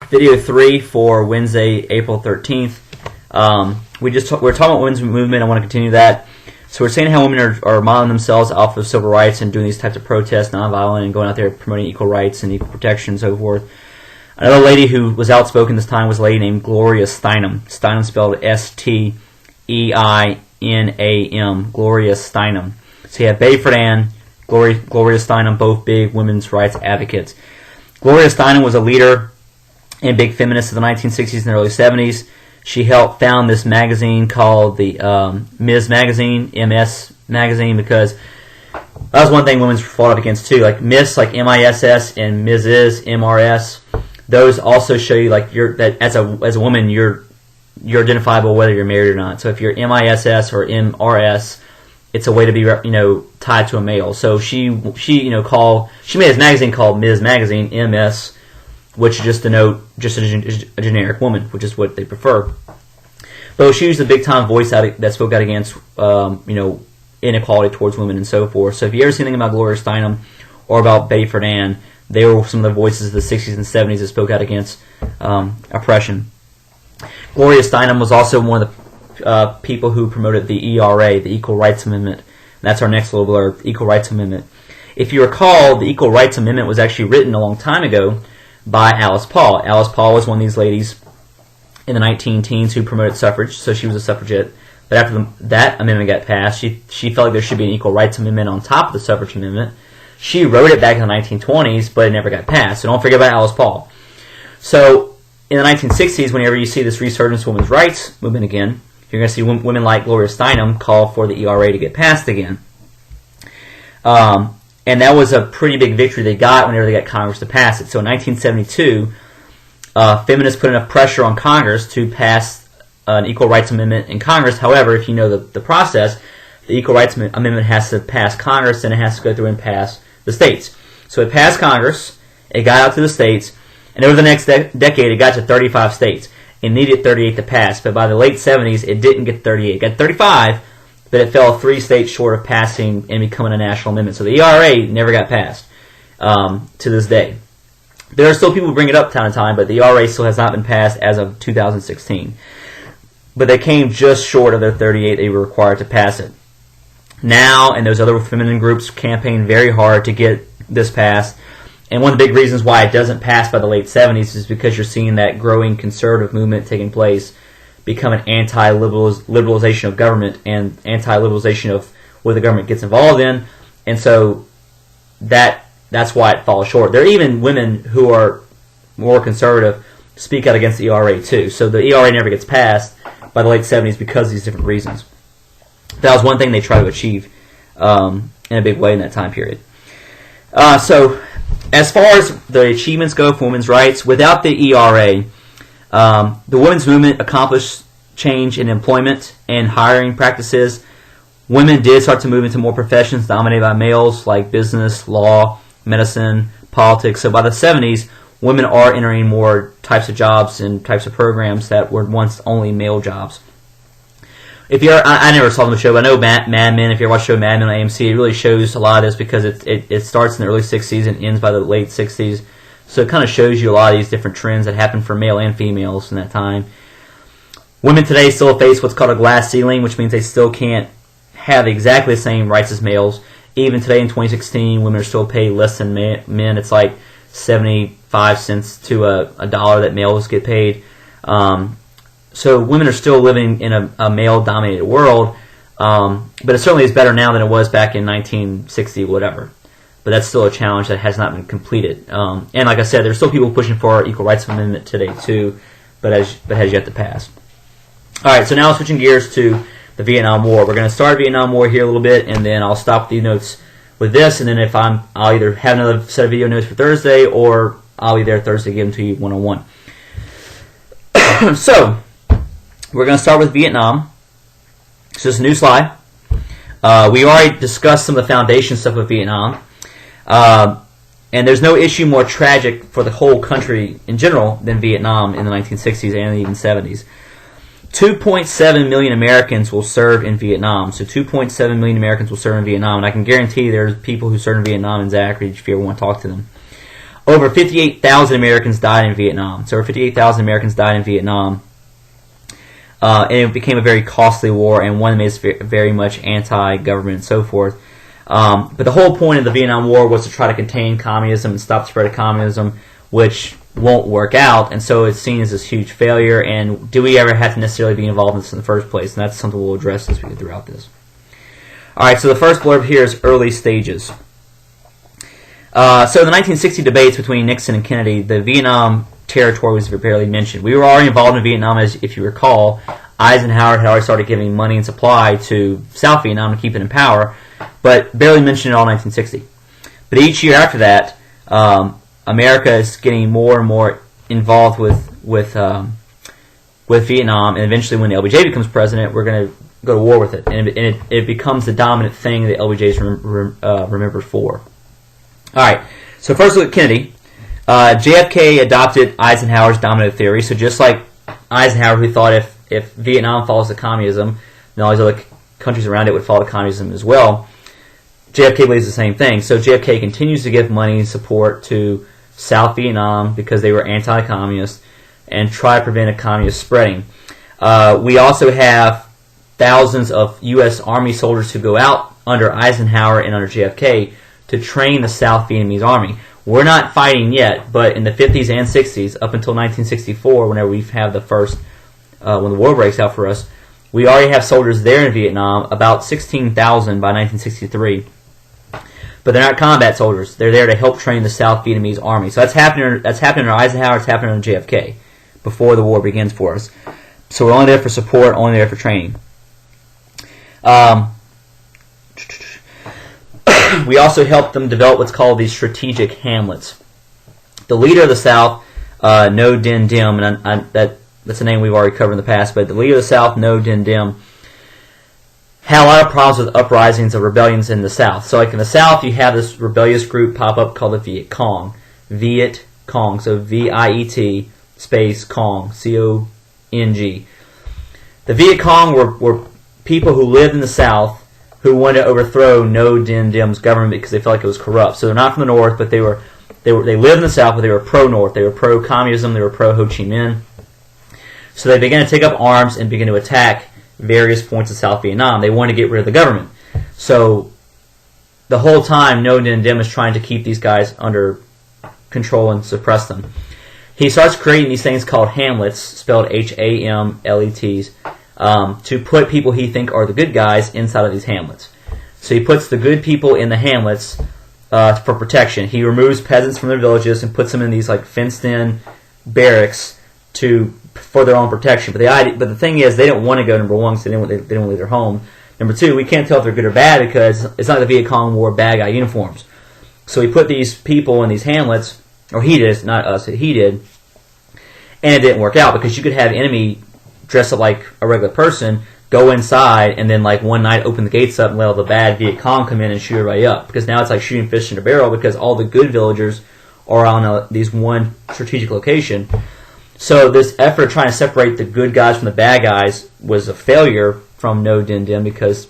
Video 3 for Wednesday, April 13th. We're talking about women's movement. I want to continue that. So we're saying how women are modeling themselves off of civil rights and doing these types of protests, nonviolent, and going out there promoting equal rights and equal protection and so forth. Another lady who was outspoken this time was a lady named Gloria Steinem. Steinem spelled S-T-E-I-N-A-M. Gloria Steinem. So you have Betty Friedan, Gloria Steinem, both big women's rights advocates. Gloria Steinem was a leader and big feminist of the 1960s and the early 70s. She helped found this magazine called the Ms. Magazine, MS Magazine, because that was one thing women fought up against too. Like Miss, like M-I-S-S, and Mrs., M-R-S. Those also show you like that as a woman you're identifiable whether you're married or not. So if you're M-I-S-S or M-R-S, it's a way to be tied to a male. So she made this magazine called Ms. Magazine, MS, which just denote just a generic woman, which is what they prefer. But she was a big time voice that spoke out against inequality towards women and so forth. So if you ever see anything about Gloria Steinem or about Betty Friedan, they were some of the voices of the 60s and 70s that spoke out against oppression. Gloria Steinem was also one of the people who promoted the ERA, the Equal Rights Amendment. That's our next little blurb, Equal Rights Amendment. If you recall, the Equal Rights Amendment was actually written a long time ago by Alice Paul. Alice Paul was one of these ladies in the 19-teens who promoted suffrage, so she was a suffragette. But after that amendment got passed, she felt like there should be an Equal Rights Amendment on top of the suffrage amendment. She wrote it back in the 1920s, but it never got passed. So don't forget about Alice Paul. So in the 1960s, whenever you see this resurgence of women's rights movement again, you're going to see women like Gloria Steinem call for the ERA to get passed again. And that was a pretty big victory they got whenever they got Congress to pass it. So in 1972, feminists put enough pressure on Congress to pass an Equal Rights Amendment in Congress. However, if you know the process, the Equal Rights Amendment has to pass Congress, and it has to go through and pass the states. So it passed Congress, it got out to the states, and over the next decade, it got to 35 states. It needed 38 to pass, but by the late 70s, it didn't get 38. It got 35, but it fell 3 states short of passing and becoming a national amendment. So the ERA never got passed to this day. There are still people who bring it up time to time, but the ERA still has not been passed as of 2016. But they came just short of their 38 they were required to pass it. Now, and those other feminine groups campaign very hard to get this passed. And one of the big reasons why it doesn't pass by the late 70s is because you're seeing that growing conservative movement taking place, become an anti-liberalization of government and anti-liberalization of what the government gets involved in. And so that's why it falls short. There are even women who are more conservative speak out against the ERA too. So the ERA never gets passed by the late 70s because of these different reasons. That was one thing they tried to achieve in a big way in that time period. So as far as the achievements go for women's rights, without the ERA, the women's movement accomplished change in employment and hiring practices. Women did start to move into more professions dominated by males like business, law, medicine, politics. So by the 70s, women are entering more types of jobs and types of programs that were once only male jobs. If you're, I never saw the show, but I know Mad Men. If you ever watch the show Mad Men on AMC, it really shows a lot of this because it starts in the early 60s and ends by the late 60s. So it kind of shows you a lot of these different trends that happen for male and females in that time. Women today still face what's called a glass ceiling, which means they still can't have exactly the same rights as males. Even today in 2016, women are still paid less than men. It's like 75 cents to a dollar that males get paid. So women are still living in a male-dominated world, but it certainly is better now than it was back in 1960, whatever. But that's still a challenge that has not been completed. And like I said, there's still people pushing for our Equal Rights Amendment today too, but has yet to pass. All right, so now switching gears to the Vietnam War. We're going to start Vietnam War here a little bit, and then I'll stop the notes with this, and then if I'll either have another set of video notes for Thursday, or I'll be there Thursday to give them to you one-on-one. So we're going to start with Vietnam. It's just a new slide. We already discussed some of the foundation stuff with Vietnam. And there's no issue more tragic for the whole country in general than Vietnam in the 1960s and even 70s. 2.7 million Americans will serve in Vietnam. So 2.7 million Americans will serve in Vietnam. And I can guarantee there's people who serve in Vietnam in Zachary if you ever want to talk to them. over 58,000 Americans died in Vietnam. So over 58,000 Americans died in Vietnam. And it became a very costly war, and one that made very much anti-government and so forth. But the whole point of the Vietnam War was to try to contain communism and stop the spread of communism, which won't work out, and so it's seen as this huge failure. And do we ever have to necessarily be involved in this in the first place? And that's something we'll address as we go throughout this. All right, so the first blurb here is early stages. So the 1960 debates between Nixon and Kennedy, the Vietnam territory was barely mentioned. We were already involved in Vietnam, as if you recall. Eisenhower had already started giving money and supply to South Vietnam to keep it in power, but barely mentioned in all 1960. But each year after that, America is getting more and more involved with Vietnam, and eventually, when the LBJ becomes president, we're going to go to war with it, and it becomes the dominant thing that LBJ is remembered for. All right, so first look at Kennedy. JFK adopted Eisenhower's domino theory. So just like Eisenhower, who thought if Vietnam follows the communism, then all these other countries around it would follow communism as well, JFK believes the same thing. So JFK continues to give money and support to South Vietnam because they were anti-communist and try to prevent a communist spreading. We also have thousands of U.S. Army soldiers who go out under Eisenhower and under JFK to train the South Vietnamese Army. We're not fighting yet, but in the 50s and 60s, up until 1964, whenever we have the first, when the war breaks out for us, we already have soldiers there in Vietnam, about 16,000 by 1963. But they're not combat soldiers. They're there to help train the South Vietnamese Army. So that's happening under Eisenhower, it's happening under JFK, before the war begins for us. So we're only there for support, only there for training. We also helped them develop what's called these strategic hamlets. The leader of the South, No Dinh Diem, and that's a name we've already covered in the past, but the leader of the South, No Dinh Diem, had a lot of problems with uprisings of rebellions in the South. So like in the South, you have this rebellious group pop up called the Viet Cong. Viet Cong, so V-I-E-T space Cong, C-O-N-G. The Viet Cong were people who lived in the South who wanted to overthrow No Dinh Diem's government because they felt like it was corrupt. So they're not from the North, but they lived in the South, but they were pro-North. They were pro-communism. They were pro-Ho Chi Minh. So they began to take up arms and begin to attack various points of South Vietnam. They wanted to get rid of the government. So the whole time, No Dinh Diem is trying to keep these guys under control and suppress them. He starts creating these things called hamlets, spelled H-A-M-L-E-T's, to put people he think are the good guys inside of these hamlets. So he puts the good people in the hamlets for protection. He removes peasants from their villages and puts them in these like fenced-in barracks for their own protection. But the thing is, they don't want to go, number one, because they don't want to leave their home. Number two, we can't tell if they're good or bad because it's not the Viet Cong wore bad guy uniforms. So he put these people in these hamlets, or he did, not us, he did, and it didn't work out because you could have enemy dress up like a regular person, go inside, and then like one night open the gates up and let all the bad Viet Cong come in and shoot everybody up. Because now it's like shooting fish in a barrel because all the good villagers are on these one strategic location. So this effort trying to separate the good guys from the bad guys was a failure from No Dinh Diem because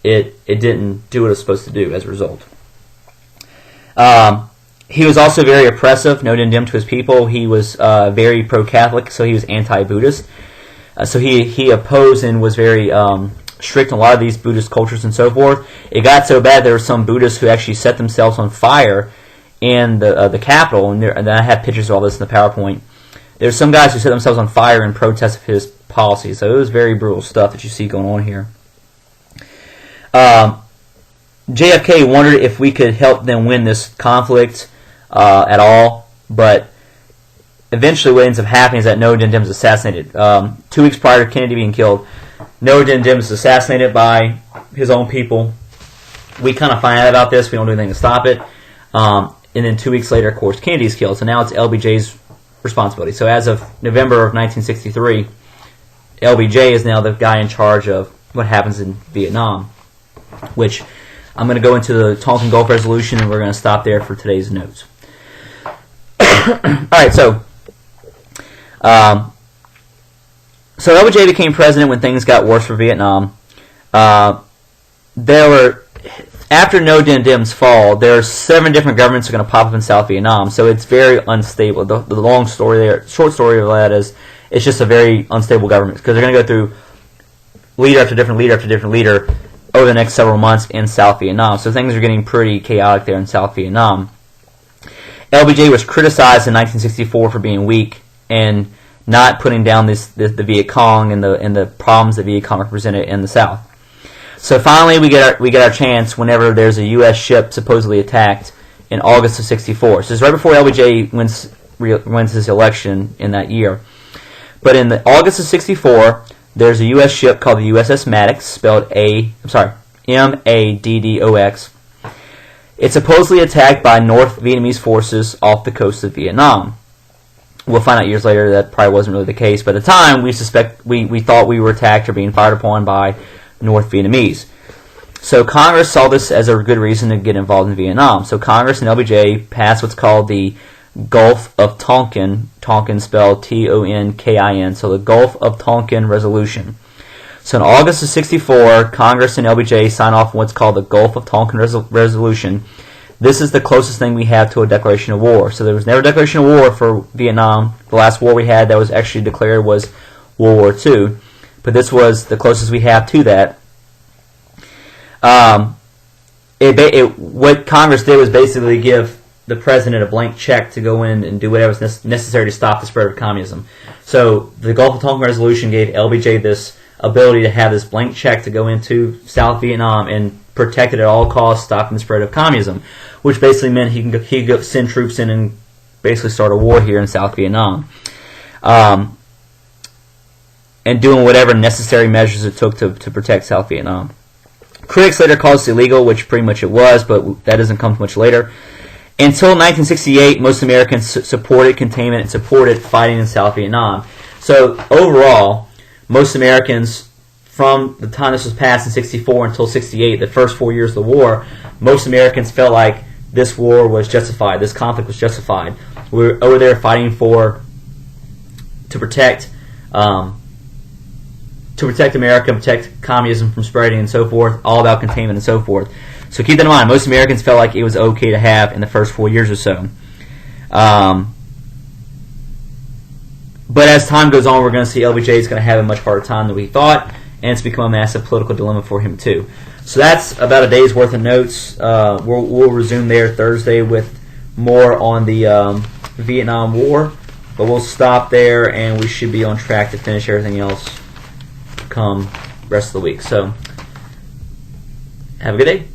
it didn't do what it was supposed to do as a result. He was also very oppressive, No Dinh Diem, to his people. He was very pro-Catholic, so he was anti-Buddhist. So he opposed and was very strict on a lot of these Buddhist cultures and so forth. It got so bad there were some Buddhists who actually set themselves on fire in the Capitol, and I have pictures of all this in the PowerPoint. There's some guys who set themselves on fire in protest of his policy, so it was very brutal stuff that you see going on here. JFK wondered if we could help them win this conflict at all, but eventually what ends up happening is that No Dinh Diem is assassinated. 2 weeks prior to Kennedy being killed, No Dinh Diem is assassinated by his own people. We kind of find out about this. We don't do anything to stop it. And then 2 weeks later, of course, Kennedy's killed. So now it's LBJ's responsibility. So as of November of 1963, LBJ is now the guy in charge of what happens in Vietnam, which I'm going to go into the Tonkin Gulf Resolution, and we're going to stop there for today's notes. All right, so LBJ became president when things got worse for Vietnam. There were after No Dinh Dim's fall, there are 7 different governments that are going to pop up in South Vietnam, so it's very unstable. The long story there, short story of that is, it's just a very unstable government because they're going to go through leader after different leader after different leader over the next several months in South Vietnam. So things are getting pretty chaotic there in South Vietnam. LBJ was criticized in 1964 for being weak and not putting down the Viet Cong and the problems that Viet Cong represented in the South. So finally, we get our chance whenever there's a U.S. ship supposedly attacked in August of '64. So it's right before LBJ wins his election in that year. But in the August of '64, there's a U.S. ship called the USS Maddox, spelled M-A-D-D-O-X. It's supposedly attacked by North Vietnamese forces off the coast of Vietnam. We'll find out years later that probably wasn't really the case, but at the time we thought we were attacked or being fired upon by North Vietnamese. So Congress saw this as a good reason to get involved in Vietnam. So Congress and LBJ passed what's called the Gulf of Tonkin, Tonkin spelled Tonkin, so the Gulf of Tonkin Resolution. So in August of '64, Congress and LBJ sign off on what's called the Gulf of Tonkin Resolution. This is the closest thing we have to a declaration of war. So there was never a declaration of war for Vietnam. The last war we had that was actually declared was World War II. But this was the closest we have to that. What Congress did was basically give the president a blank check to go in and do whatever was necessary to stop the spread of communism. So the Gulf of Tonkin Resolution gave LBJ this ability to have this blank check to go into South Vietnam and protect it at all costs, stopping the spread of communism, which basically meant he could go send troops in and basically start a war here in South Vietnam. And doing whatever necessary measures it took to protect South Vietnam. Critics later called this illegal, which pretty much it was, but that doesn't come much later. Until 1968, most Americans supported containment and supported fighting in South Vietnam. So overall, most Americans, from the time this was passed in '64 until '68, the first 4 years of the war, most Americans felt like this war was justified, this conflict was justified. We were over there fighting to protect America, protect communism from spreading and so forth, all about containment and so forth. So keep that in mind. Most Americans felt like it was okay to have in the first 4 years or so. But as time goes on, we're going to see LBJ is going to have a much harder time than we thought, and it's become a massive political dilemma for him too. So that's about a day's worth of notes. We'll resume there Thursday with more on the Vietnam War, but we'll stop there, and we should be on track to finish everything else come rest of the week. So have a good day.